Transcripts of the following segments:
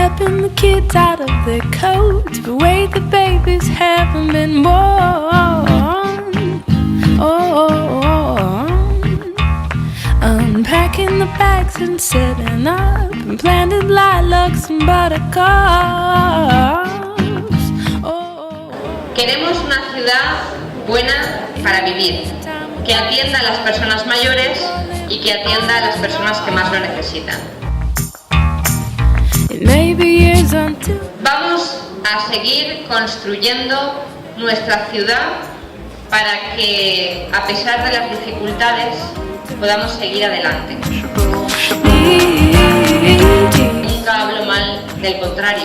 helping the kids out of their coats, but wait, the babies haven't been born. Unpacking the bags and setting up, and planted lilacs and buttercups. Queremos una ciudad buena para vivir, que atienda a las personas mayores y que atienda a las personas que más lo necesitan. Vamos a seguir construyendo nuestra ciudad para que, a pesar de las dificultades, podamos seguir adelante. Nunca hablo mal del contrario.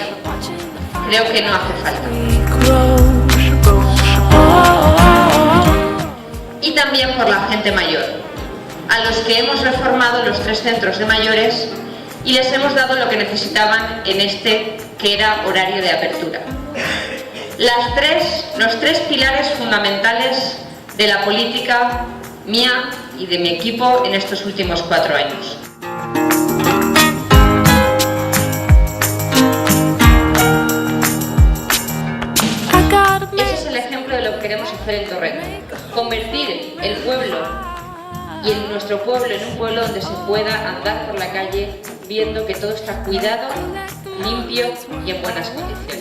Creo que no hace falta. Y también por la gente mayor, a los que hemos reformado los 3 centros de mayores y les hemos dado lo que necesitaban en este que era horario de apertura. Los tres pilares fundamentales de la política mía y de mi equipo en estos últimos 4 años. Ese es el ejemplo de lo que queremos hacer en Torrent. Convertir el pueblo y nuestro pueblo en un pueblo donde se pueda andar por la calle viendo que todo está cuidado, limpio y en buenas condiciones.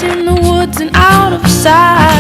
In the woods and out of sight.